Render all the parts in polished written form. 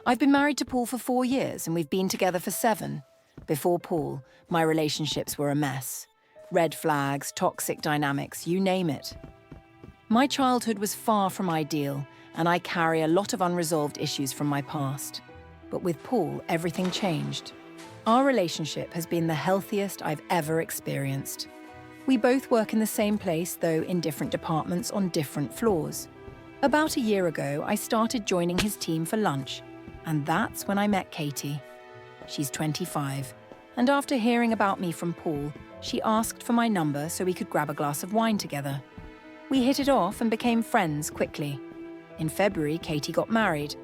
I've been married to Paul for 4 years and we've been together for 7. Before Paul, my relationships were a mess. Red flags, toxic dynamics, you name it. My childhood was far from ideal, and I carry a lot of unresolved issues from my past. But with Paul, everything changed. Our relationship has been the healthiest I've ever experienced. We both work in the same place, though in different departments on different floors. About a year ago, I started joining his team for lunch, and that's when I met Katie. She's 25, and after hearing about me from Paul, she asked for my number so we could grab a glass of wine together. We hit it off and became friends quickly. In February, Katie got married,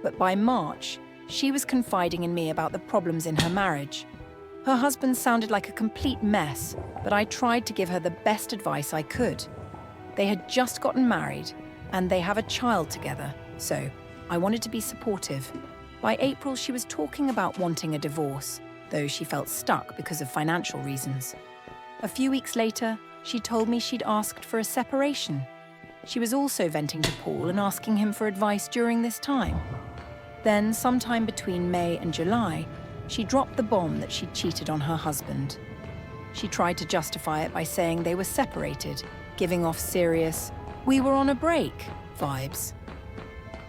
but by March, she was confiding in me about the problems in her marriage. Her husband sounded like a complete mess, but I tried to give her the best advice I could. They had just gotten married, and they have a child together, so I wanted to be supportive. By April, she was talking about wanting a divorce, though she felt stuck because of financial reasons. A few weeks later, she told me she'd asked for a separation. She was also venting to Paul and asking him for advice during this time. Then, sometime between May and July, she dropped the bomb that she'd cheated on her husband. She tried to justify it by saying they were separated, giving off serious, "we were on a break" vibes.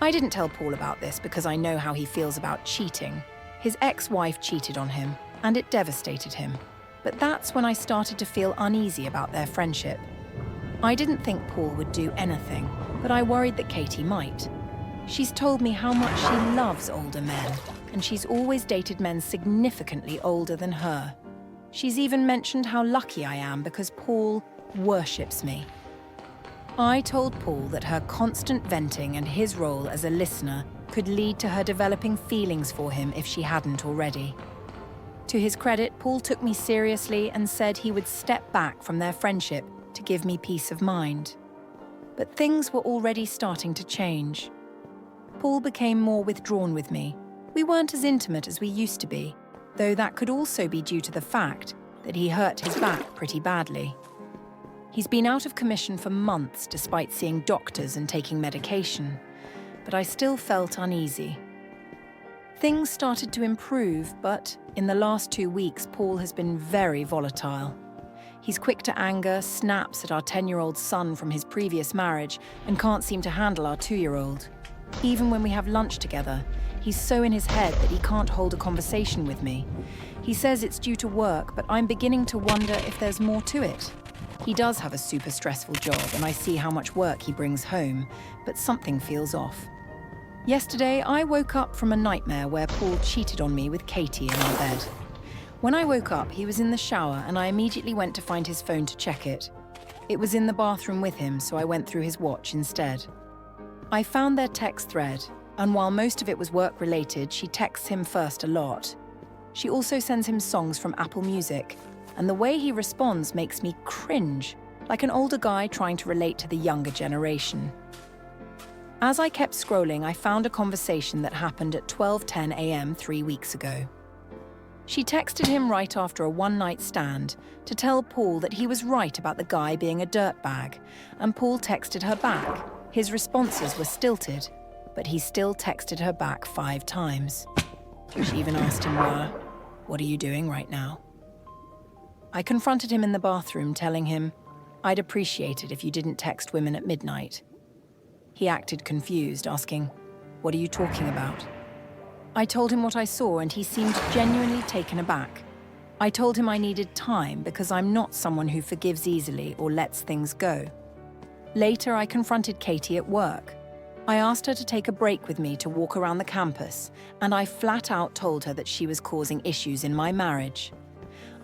I didn't tell Paul about this because I know how he feels about cheating. His ex-wife cheated on him, and it devastated him. But that's when I started to feel uneasy about their friendship. I didn't think Paul would do anything, but I worried that Katie might. She's told me how much she loves older men, and she's always dated men significantly older than her. She's even mentioned how lucky I am because Paul worships me. I told Paul that her constant venting and his role as a listener could lead to her developing feelings for him if she hadn't already. To his credit, Paul took me seriously and said he would step back from their friendship to give me peace of mind. But things were already starting to change. Paul became more withdrawn with me. We weren't as intimate as we used to be, though that could also be due to the fact that he hurt his back pretty badly. He's been out of commission for months despite seeing doctors and taking medication, but I still felt uneasy. Things started to improve, but in the last 2 weeks, Paul has been very volatile. He's quick to anger, snaps at our 10-year-old son from his previous marriage, and can't seem to handle our 2-year-old. Even when we have lunch together, he's so in his head that he can't hold a conversation with me. He says it's due to work, but I'm beginning to wonder if there's more to it. He does have a super stressful job, and I see how much work he brings home, but something feels off. Yesterday, I woke up from a nightmare where Paul cheated on me with Katie in our bed. When I woke up, he was in the shower, and I immediately went to find his phone to check it. It was in the bathroom with him, so I went through his watch instead. I found their text thread, and while most of it was work-related, she texts him first a lot. She also sends him songs from Apple Music, and the way he responds makes me cringe, like an older guy trying to relate to the younger generation. As I kept scrolling, I found a conversation that happened at 12:10 a.m. 3 weeks ago. She texted him right after a one-night stand to tell Paul that he was right about the guy being a dirtbag, and Paul texted her back. His responses were stilted, but he still texted her back 5 times. She even asked him, "What are you doing right now?" I confronted him in the bathroom, telling him, "I'd appreciate it if you didn't text women at midnight." He acted confused, asking, "What are you talking about?" I told him what I saw, and he seemed genuinely taken aback. I told him I needed time because I'm not someone who forgives easily or lets things go. Later, I confronted Katie at work. I asked her to take a break with me to walk around the campus, and I flat out told her that she was causing issues in my marriage.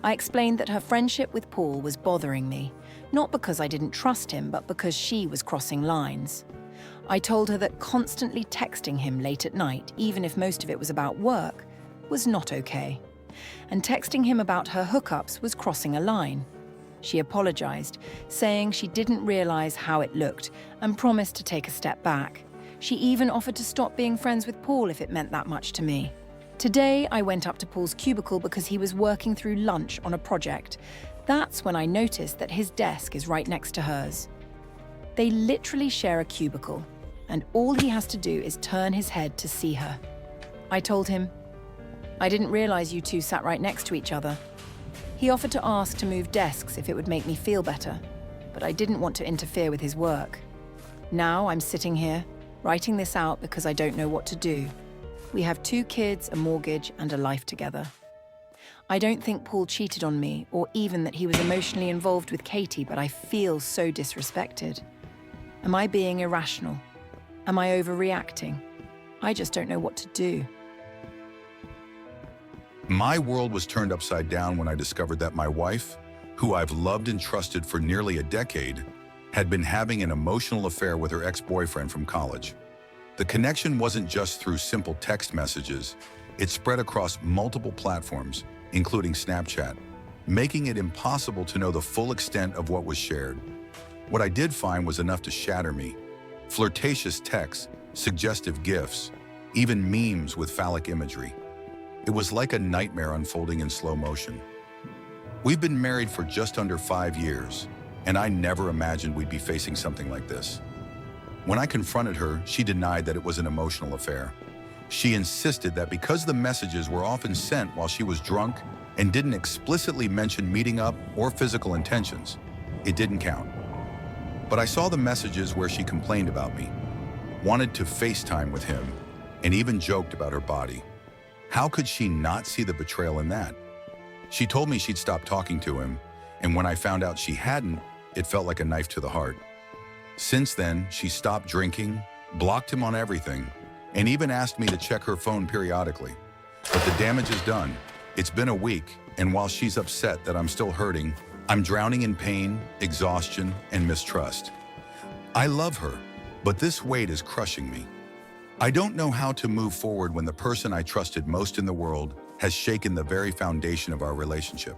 I explained that her friendship with Paul was bothering me, not because I didn't trust him, but because she was crossing lines. I told her that constantly texting him late at night, even if most of it was about work, was not okay. And texting him about her hookups was crossing a line. She apologized, saying she didn't realize how it looked and promised to take a step back. She even offered to stop being friends with Paul if it meant that much to me. Today, I went up to Paul's cubicle because he was working through lunch on a project. That's when I noticed that his desk is right next to hers. They literally share a cubicle, and all he has to do is turn his head to see her. I told him, I didn't realize you two sat right next to each other. He offered to ask to move desks if it would make me feel better, but I didn't want to interfere with his work. Now I'm sitting here, writing this out because I don't know what to do. We have 2 kids, a mortgage, and a life together. I don't think Paul cheated on me or even that he was emotionally involved with Katie, but I feel so disrespected. Am I being irrational? Am I overreacting? I just don't know what to do. My world was turned upside down when I discovered that my wife, who I've loved and trusted for nearly a decade, had been having an emotional affair with her ex-boyfriend from college. The connection wasn't just through simple text messages. It spread across multiple platforms, including Snapchat, making it impossible to know the full extent of what was shared. What I did find was enough to shatter me. Flirtatious texts, suggestive gifs, even memes with phallic imagery. It was like a nightmare unfolding in slow motion. We've been married for just under 5 years, and I never imagined we'd be facing something like this. When I confronted her, she denied that it was an emotional affair. She insisted that because the messages were often sent while she was drunk and didn't explicitly mention meeting up or physical intentions, it didn't count. But I saw the messages where she complained about me, wanted to FaceTime with him, and even joked about her body. How could she not see the betrayal in that? She told me she'd stopped talking to him, and when I found out she hadn't, it felt like a knife to the heart. Since then, she stopped drinking, blocked him on everything, and even asked me to check her phone periodically. But the damage is done. It's been a week, and while she's upset that I'm still hurting, I'm drowning in pain, exhaustion, and mistrust. I love her, but this weight is crushing me. I don't know how to move forward when the person I trusted most in the world has shaken the very foundation of our relationship.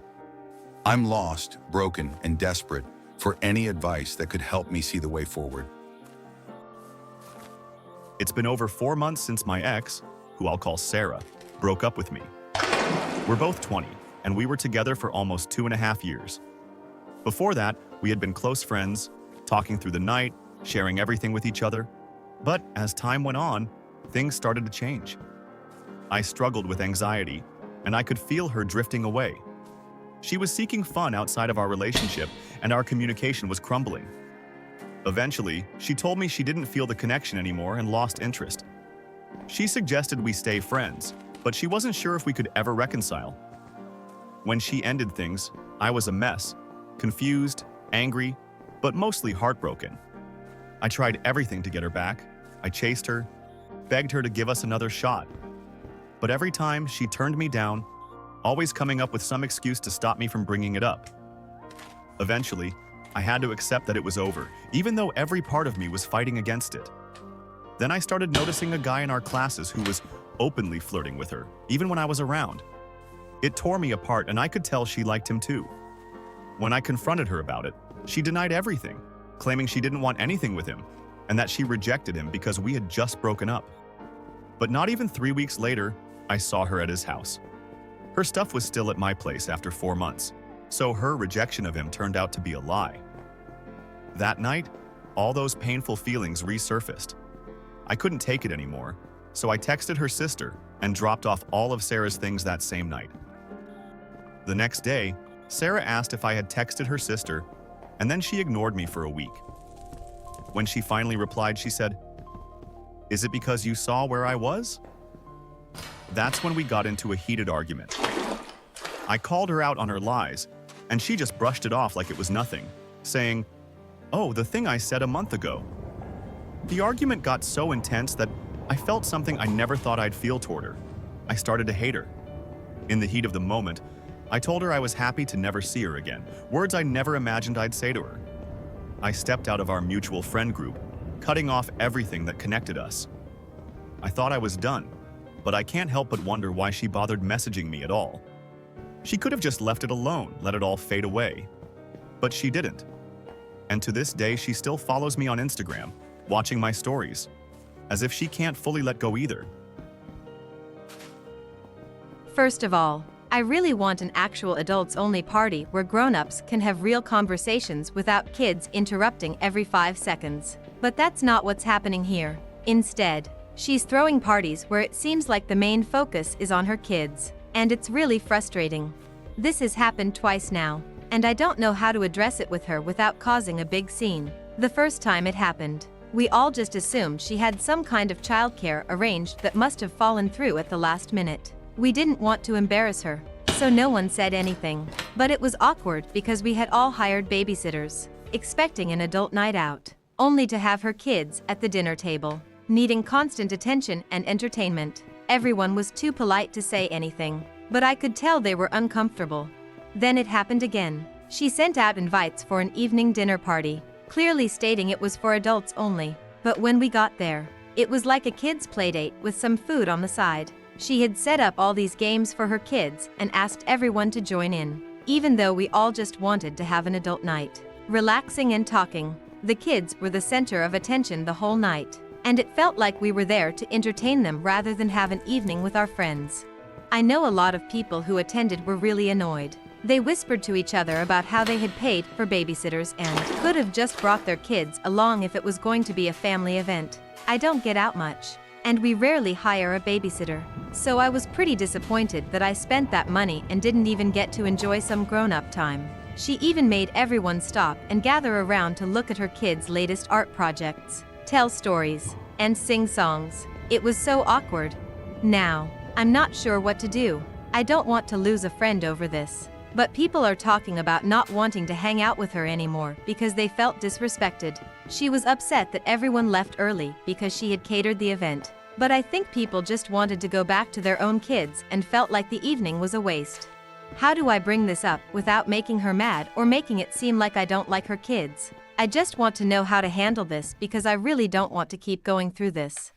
I'm lost, broken, and desperate for any advice that could help me see the way forward. It's been over 4 months since my ex, who I'll call Sarah, broke up with me. We're both 20, and we were together for almost 2.5 years. Before that, we had been close friends, talking through the night, sharing everything with each other. But as time went on, things started to change. I struggled with anxiety, and I could feel her drifting away. She was seeking fun outside of our relationship, and our communication was crumbling. Eventually, she told me she didn't feel the connection anymore and lost interest. She suggested we stay friends, but she wasn't sure if we could ever reconcile. When she ended things, I was a mess, confused, angry, but mostly heartbroken. I tried everything to get her back. I chased her, begged her to give us another shot. But every time she turned me down, always coming up with some excuse to stop me from bringing it up. Eventually, I had to accept that it was over, even though every part of me was fighting against it. Then I started noticing a guy in our classes who was openly flirting with her, even when I was around. It tore me apart, and I could tell she liked him too. When I confronted her about it, she denied everything, claiming she didn't want anything with him, and that she rejected him because we had just broken up. But not even 3 weeks later, I saw her at his house. Her stuff was still at my place after 4 months, so her rejection of him turned out to be a lie. That night, all those painful feelings resurfaced. I couldn't take it anymore, so I texted her sister and dropped off all of Sarah's things that same night. The next day, Sarah asked if I had texted her sister, and then she ignored me for a week. When she finally replied, she said, "Is it because you saw where I was?" That's when we got into a heated argument. I called her out on her lies, and she just brushed it off like it was nothing, saying, "Oh, the thing I said a month ago." The argument got so intense that I felt something I never thought I'd feel toward her. I started to hate her. In the heat of the moment, I told her I was happy to never see her again, words I never imagined I'd say to her. I stepped out of our mutual friend group, cutting off everything that connected us. I thought I was done, but I can't help but wonder why she bothered messaging me at all. She could have just left it alone, let it all fade away. But she didn't. And to this day, she still follows me on Instagram, watching my stories, as if she can't fully let go either. First of all, I really want an actual adults-only party where grown-ups can have real conversations without kids interrupting every 5 seconds. But that's not what's happening here. Instead, She's throwing parties where it seems like the main focus is on her kids, and it's really frustrating. This has happened twice now, and I don't know how to address it with her without causing a big scene. The first time it happened, we all just assumed she had some kind of childcare arranged that must have fallen through at the last minute. We didn't want to embarrass her, so no one said anything. But it was awkward because we had all hired babysitters, expecting an adult night out, only to have her kids at the dinner table, needing constant attention and entertainment. Everyone was too polite to say anything, but I could tell they were uncomfortable. Then it happened again. She sent out invites for an evening dinner party, clearly stating it was for adults only. But when we got there, it was like a kids' playdate with some food on the side. She had set up all these games for her kids and asked everyone to join in, even though we all just wanted to have an adult night, relaxing and talking. The kids were the center of attention the whole night, and it felt like we were there to entertain them rather than have an evening with our friends. I know a lot of people who attended were really annoyed. They whispered to each other about how they had paid for babysitters and could have just brought their kids along if it was going to be a family event. I don't get out much, and we rarely hire a babysitter, so I was pretty disappointed that I spent that money and didn't even get to enjoy some grown-up time. She even made everyone stop and gather around to look at her kids' latest art projects, tell stories, and sing songs. It was so awkward. Now, I'm not sure what to do. I don't want to lose a friend over this. But people are talking about not wanting to hang out with her anymore because they felt disrespected. She was upset that everyone left early because she had catered the event. But I think people just wanted to go back to their own kids and felt like the evening was a waste. How do I bring this up without making her mad or making it seem like I don't like her kids? I just want to know how to handle this because I really don't want to keep going through this.